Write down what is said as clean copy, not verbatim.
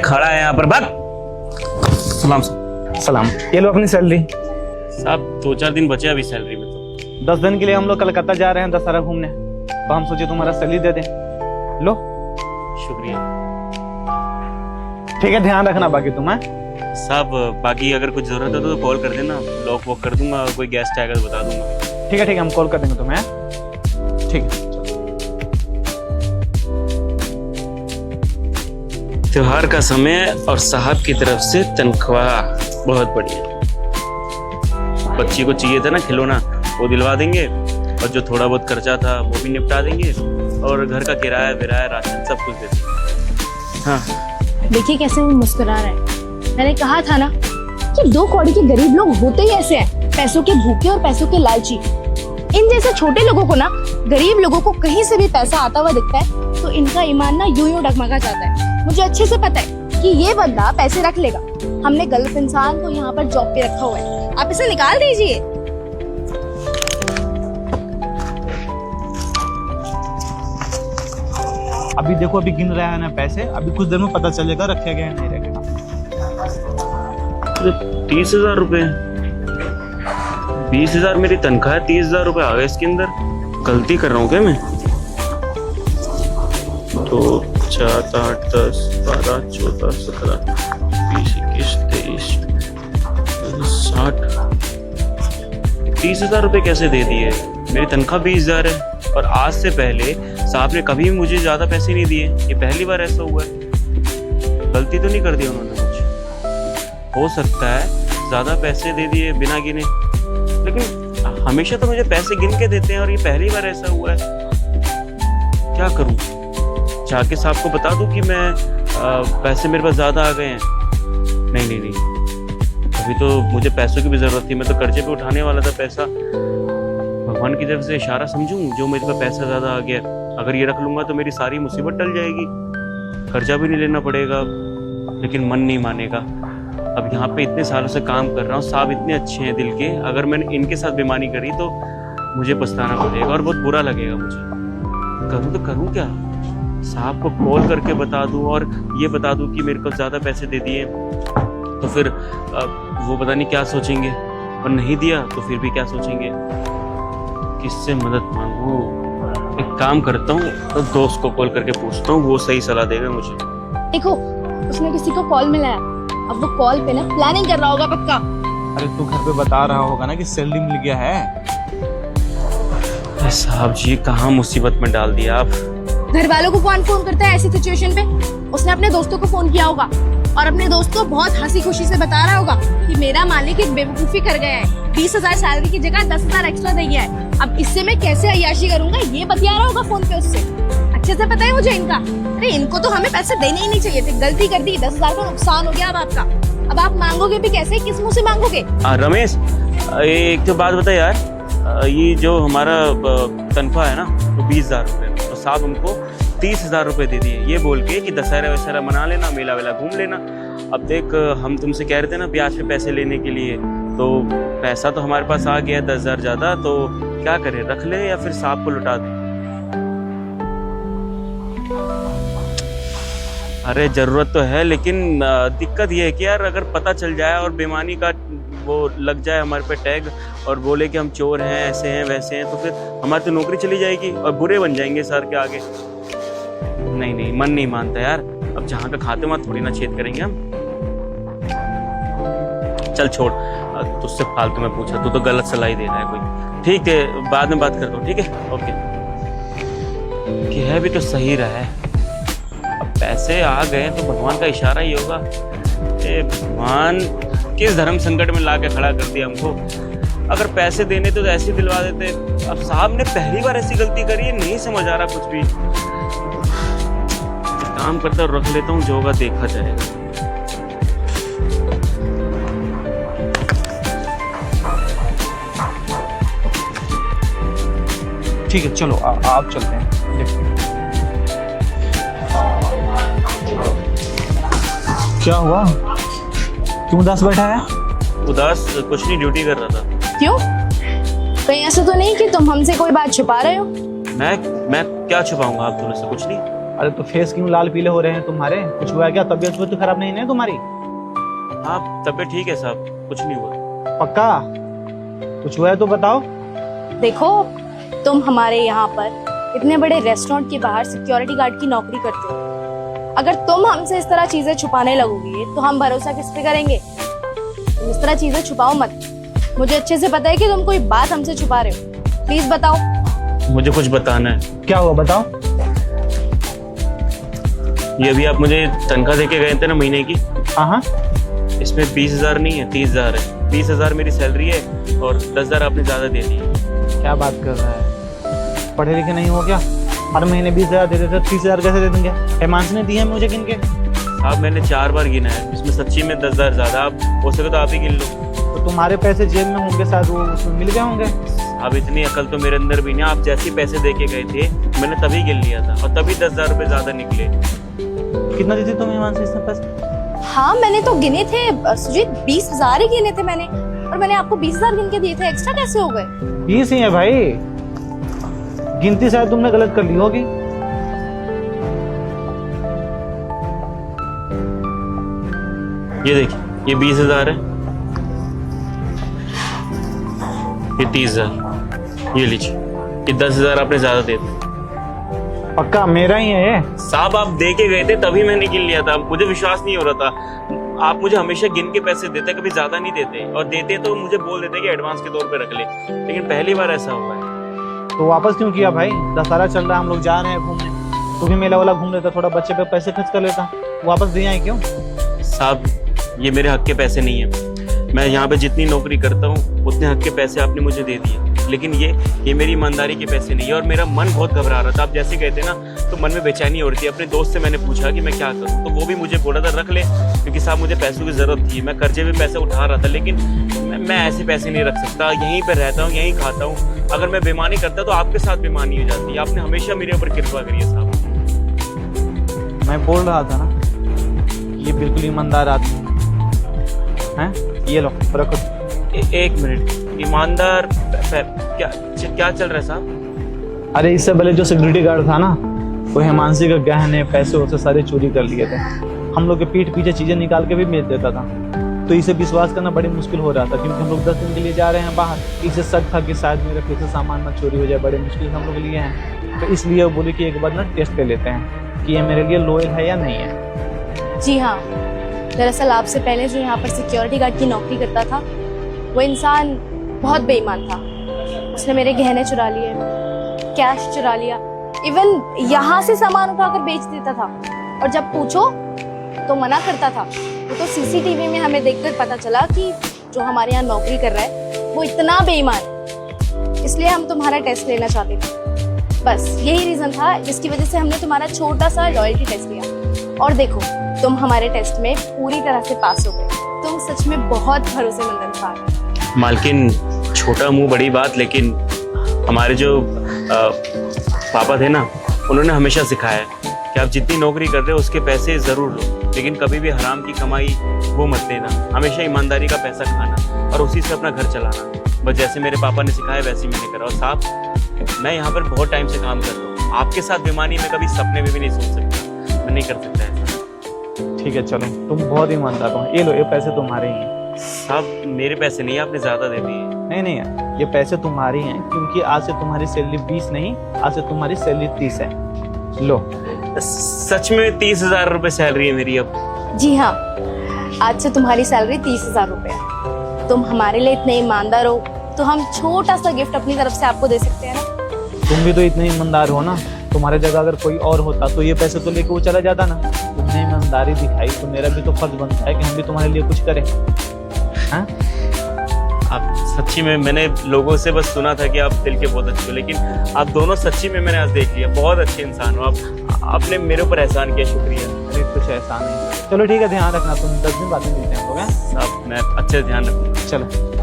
खड़ा है यहाँ पर, भाग। सलाम सलाम। ये लो अपनी सैलरी। साहब 2-4 दिन बचे अभी सैलरी में तो। 10 दिन के लिए हम लोग कलकत्ता जा रहे हैं दशहरा घूमने, तो हम सोचे तुम्हारा सैलरी दे दें। लो। शुक्रिया ठीक है, ध्यान रखना बाकी तुम। है साहब, बाकी अगर कुछ जरूरत है तो कॉल कर देना, लॉक वॉक कर दूंगा, कोई गेस्ट आएगा तो बता दूंगा। ठीक है, हम कॉल कर देंगे तुम्हें। ठीक है। त्योहार का समय और साहब की तरफ से तनख्वाह बहुत बढ़िया। बच्ची को चाहिए था ना खिलौना, वो दिलवा देंगे, और जो थोड़ा बहुत खर्चा था वो भी निपटा देंगे, और घर का किराया विराया राशन सब कुछ दे देंगे। हाँ देखिए कैसे वो मुस्कुरा रहा है। मैंने कहा था ना कि 2 कौड़ी के गरीब लोग होते ही ऐसे हैं, पैसों के भूखे और पैसों के लालची। इन जैसे छोटे लोगों को ना, गरीब लोगों को कहीं से भी पैसा आता हुआ दिखता है तो इनका ईमान ना यूं यूं डगमगा जाता है। मुझे अच्छे से पता है कि ये बंदा पैसे रख लेगा। हमने गलत इंसान को यहाँ पर जॉब पे रखा हुआ है, आप इसे निकाल दीजिए। अभी देखो, अभी गिन रहा है ना पैसे, अभी कुछ देर में पता चलेगा रखे गए नहीं रखेगा। 30,000 रुपए, 20,000 मेरी तनख्वाह है, 30,000 रुपए आ गए इसके अंदर। गलती कर रहा हूँ क्या मैं? 2, 4, 8, 10, 12, 14, 17, 20, 21, 23, 60, 30,000 रुपए कैसे दे दिए? मेरी तनख्वाह 20,000 है, और आज से पहले साहब ने कभी मुझे ज्यादा पैसे नहीं दिए। ये पहली बार ऐसा हुआ है। गलती तो नहीं कर दी उन्होंने कुछ? हो सकता है ज्यादा पैसे दे दिए बिना गिने, लेकिन हमेशा तो मुझे पैसे गिन के देते हैं, और ये पहली बार ऐसा हुआ है। क्या करूं? जाके साहब को बता दूं कि मैं पैसे मेरे पास ज्यादा आ गए हैं? नहीं, अभी तो मुझे पैसों की भी जरूरत थी। मैं तो कर्जे पे उठाने वाला था पैसा। भगवान की तरफ से इशारा समझूं जो मेरे पास पैसा ज्यादा आ गया। अगर ये रख लूंगा तो मेरी सारी मुसीबत टल जाएगी, कर्जा भी नहीं लेना पड़ेगा। लेकिन मन नहीं मानेगा। अब यहाँ पे इतने सालों से काम कर रहा हूँ, साहब इतने अच्छे हैं दिल के, अगर मैंने इनके साथ बेईमानी करी तो मुझे पछताना पड़ेगा और बहुत बुरा लगेगा मुझे। करूँ तो करूँ क्या? साहब को कॉल करके बता दूं और ये बता दूं कि मेरे को ज़्यादा पैसे दे दिए, तो फिर वो पता नहीं क्या सोचेंगे, और नहीं दिया तो फिर भी क्या सोचेंगे। किससे मदद मांगूं? एक काम करता हूँ, तो दोस्त को कॉल करके पूछता हूँ, वो सही सलाह देगा मुझे। देखो, उसने किसी को कॉल मिलाया, अब वो कॉल पे ना प्लानिंग कर रहा होगा पक्का। अरे तू घर पे बता रहा होगा ना कि सैलरी मिल गया है। साहब जी, कहाँ मुसीबत में डाल दिया आप। घर वालों को कौन फोन करता है ऐसी सिचुएशन पे? उसने अपने दोस्तों को फोन किया होगा, और अपने दोस्त को बहुत हंसी खुशी से बता रहा होगा कि मेरा मालिक एक बेवकूफी कर गया है, 20,000 सैलरी की जगह 10,000 एक्स्ट्रा दे गया है, अब इससे मैं कैसे अय्याशी करूंगा, ये बतिया रहा होगा फोन पे उससे। अच्छे से पता है मुझे इनका। अरे इनको तो हमें पैसे देने ही नहीं चाहिए थे, गलती कर दी, 10,000 का नुकसान हो गया अब आपका। अब आप मांगोगे भी कैसे, किस मुंह से मांगोगे? रमेश, एक तो बात बता यार, ये जो हमारा तनख्वाह है ना, तो 20,000 रुपये, तो साहब हमको 30,000 रुपये दे दिए, ये बोल के कि दशहरा वशहरा मना लेना, मेला वेला घूम लेना। अब देख, हम तुमसे कह रहे थे ना ब्याज पे पैसे लेने के लिए, तो पैसा तो हमारे पास आ गया 10,000 ज़्यादा, तो क्या करें, रख ले या फिर साहब को लौटा दें? अरे ज़रूरत तो है, लेकिन दिक्कत ये है कि यार अगर पता चल जाए और बेईमानी का वो लग जाए हमारे पे टैग, और बोले कि हम चोर हैं, ऐसे हैं वैसे हैं, तो फिर हमारी तो नौकरी चली जाएगी और बुरे बन जाएंगे सर के आगे। नहीं, मन नहीं मानता यार। अब जहाँ का खाते वहाँ थोड़ी ना छेद करेंगे हम। चल छोड़, तुझसे फालतू में पूछा, तू तो गलत सलाह ही दे रहा है कोई। ठीक है, बाद में बात करता हूँ, ठीक है, ओके। कह भी तो सही रहा है, अब पैसे आ गए तो भगवान का इशारा ही होगा। भगवान किस धर्म संकट में ला के खड़ा कर दिया हमको। अगर पैसे देने तो ऐसे ही दिलवा देते। अब साहब ने पहली बार ऐसी गलती करी है, नहीं समझ आ रहा कुछ भी। काम करता रख लेता हूँ, जो होगा देखा जाएगा। ठीक है, चलो आप चलते हैं। क्या हुआ, क्यों उदास बैठा है? उदास कुछ नहीं, ड्यूटी कर रहा था। क्यों? कहीं ऐसा तो नहीं कि तुम हमसे कोई बात छुपा रहे हो? मैं क्या छुपाऊंगा आप दोनों से? कुछ नहीं। अरे तो फेस क्यों लाल पीले हो रहे हैं तुम्हारे? कुछ हुआ है क्या? तबीयत तो खराब नहीं है तुम्हारी? हाँ तबीयत ठीक है साहब, कुछ नहीं हुआ। पक्का? कुछ हुआ है तो बताओ। देखो, तुम हमारे यहाँ पर इतने बड़े रेस्टोरेंट के बाहर सिक्योरिटी गार्ड की नौकरी करते हो। अगर तुम हमसे इस तरह चीजें छुपाने लगोगे तो हम भरोसा किस पे करेंगे? तुम इस तरह चीजें छुपाओ मत। मुझे अच्छे से पता है कि तुम कोई बात हमसे छुपा रहे हो। प्लीज बताओ। मुझे कुछ बताना है। क्या हुआ बताओ। ये अभी आप मुझे तनख्वाह देके गए थे ना महीने की, हाँ, इसमें 20,000 नहीं है, 30,000 है। 20,000 मेरी सैलरी है और 10,000 आपने ज्यादा दे दी। क्या बात कर रहा है? पढ़े लिखे नहीं हो क्या? हर महीने 20,000 दे देते, 30,000 कैसे दे देंगे? हिमांशु ने दिए हैं मुझे गिन के। आप मैंने 4 बार गिना है, इसमें सच्ची में 10,000 ज्यादा। आप हो सके तो आप ही गिन लो। तो तुम्हारे पैसे जेब में होंगे शायद, वो उसमें मिल गए होंगे। अब इतनी अकल तो मेरे अंदर भी नहीं। आप जैसे पैसे दे के गए थे मैंने तभी गिन लिया था और तभी 10,000 रुपए ज्यादा निकले। कितना दी थी तुम्हें हिमांशु इसने पैसे? हाँ मैंने तो गिने थे सुजीत, 20,000 ही गिने थे मैंने, और मैंने आपको 20,000 गिन के दिए थे। एक्स्ट्रा कैसे हो गए? 20 ही है भाई, गिनती शायद तुमने गलत कर ली होगी। ये देखिए, ये 20,000 है, ये 30,000, ये लीजिए, ये 10,000 आपने ज्यादा दे दिए। पक्का मेरा ही है ये? साहब आप दे के गए थे तभी मैंने गिन लिया था, मुझे विश्वास नहीं हो रहा था। आप मुझे हमेशा गिन के पैसे देते, कभी ज्यादा नहीं देते, और देते तो मुझे बोल देते कि एडवांस के तौर पे रख ले, लेकिन पहली बार ऐसा हुआ है। तो वापस क्यों किया भाई? दशहरा चल रहा है, हम लोग जा रहे हैं घूमने, तू भी मेला वाला घूम लेता, थोड़ा बच्चे पे पैसे खर्च कर लेता, वापस दिए हैं क्यों? साहब ये मेरे हक के पैसे नहीं है। मैं यहाँ पे जितनी नौकरी करता हूँ उतने हक के पैसे आपने मुझे दे दिए, लेकिन ये मेरी ईमानदारी के पैसे नहीं है। और मेरा मन बहुत घबरा रहा था, आप जैसे कहते ना तो मन में बेचैनी हो रही थी। अपने दोस्त से मैंने पूछा कि मैं क्या करूँ, तो वो भी मुझे बोला था रख ले, क्योंकि साहब मुझे पैसों की ज़रूरत थी। मैं कर्जे में पैसे उठा रहा था, लेकिन मैं ऐसे पैसे नहीं रख सकता। यहीं पर रहता हूँ, यहीं खाता हूँ। अगर मैं बेईमानी करता तो आपके साथ बेईमानी हो जाती। आपने हमेशा मेरे ऊपर कृपा करी है साहब। मैं बोल रहा था ना, ये बिल्कुल ईमानदार आदमी है। ये लो रखो। एक मिनट, ईमानदार क्या चल रहा है साहब? अरे इससे पहले जो सिक्योरिटी गार्ड था ना, वो हिमांशु के गहने पैसे उसे सारे चोरी कर लिए थे। हम लोग के पीठ पीछे चीजें निकाल के भी बेच देता था। तो इसे विश्वास करना बड़ी मुश्किल हो रहा था, क्योंकि हम लोग 10 दिन के लिए जा रहे हैं बाहर। इसे शक था कि शायद मेरे पीछे सामान ना चोरी हो जाए, बड़े मुश्किल से हम लोग लिए हैं। तो इसलिए वो बोले कि एक बार ना टेस्ट ले लेते हैं कि ये मेरे लिए लॉयल है या नहीं है। जी हाँ, दरअसल आपसे पहले जो यहाँ पर सिक्योरिटी गार्ड की नौकरी करता था, वो इंसान बहुत बेईमान था। उसने मेरे गहने चुरा लिए, कैश चुरा लिया, इवन यहाँ से सामान उठाकर बेच देता था। और जब पूछो तो मना करता था। वो तो सीसीटीवी में हमें देखकर पता चला कि जो हमारे यहाँ नौकरी कर रहा है वो इतना बेईमान। इसलिए हम तुम्हारा टेस्ट लेना चाहते थे। बस यही रीजन था जिसकी वजह से हमने तुम्हारा छोटा सा लॉयल्टी टेस्ट लिया। और देखो, तुम हमारे टेस्ट में पूरी तरह से पास हो गए। तुम सच में बहुत भरोसेमंद इंसान हो। मालकिन, छोटा मुंह बड़ी बात, लेकिन हमारे जो पापा थे ना, उन्होंने हमेशा सिखाया है कि आप जितनी नौकरी कर रहे हो उसके पैसे ज़रूर लो, लेकिन कभी भी हराम की कमाई वो मत लेना। हमेशा ईमानदारी का पैसा खाना और उसी से अपना घर चलाना। बस जैसे मेरे पापा ने सिखाया वैसे ही मैंने करा। और साहब मैं यहाँ पर बहुत टाइम से काम कर रहा हूँ, आपके साथ बेईमानी मैं कभी सपने में भी नहीं सोच सकता। मैं नहीं कर सकता ऐसा। ठीक है चलो, तुम बहुत ईमानदार हो। ये लो, ये पैसे तुम्हारे ही हैं। साहब मेरे पैसे नहीं, आपने ज़्यादा दे दिए। नहीं, ये पैसे तुम्हारे हैं, क्योंकि आज से तुम्हारी सैलरी 20 नहीं, आज से तुम्हारी सैलरी 30 है। लो। सच में 30,000 रुपये सैलरी है मेरी अब? जी हाँ, आज से तुम्हारी सैलरी 30,000 रुपये है। तुम हमारे लिए इतने ईमानदार हो तो हम छोटा सा गिफ्ट अपनी तरफ से आपको दे सकते हैं ना। तुम भी तो इतने ईमानदार हो ना, तुम्हारे जगह अगर कोई और होता तो ये पैसे तो लेके वो चला जाता ना। तुमने ईमानदारी दिखाई तो मेरा भी तो फर्ज बनता है कि हम भी तुम्हारे लिए कुछ करें। हाँ? आप सच्ची में, मैंने लोगों से बस सुना था कि आप दिल के बहुत अच्छे हो, लेकिन आप दोनों सच्ची में मैंने आज देख लिया, बहुत अच्छे इंसान हो आप। आपने मेरे ऊपर एहसान किया, शुक्रिया। अरे कुछ एहसान नहीं। चलो ठीक है, ध्यान रखना, तुम 10 दिन बाद में मिलते हैं हम लोग। साहब मैं अच्छे से ध्यान रखूँगा। चलो।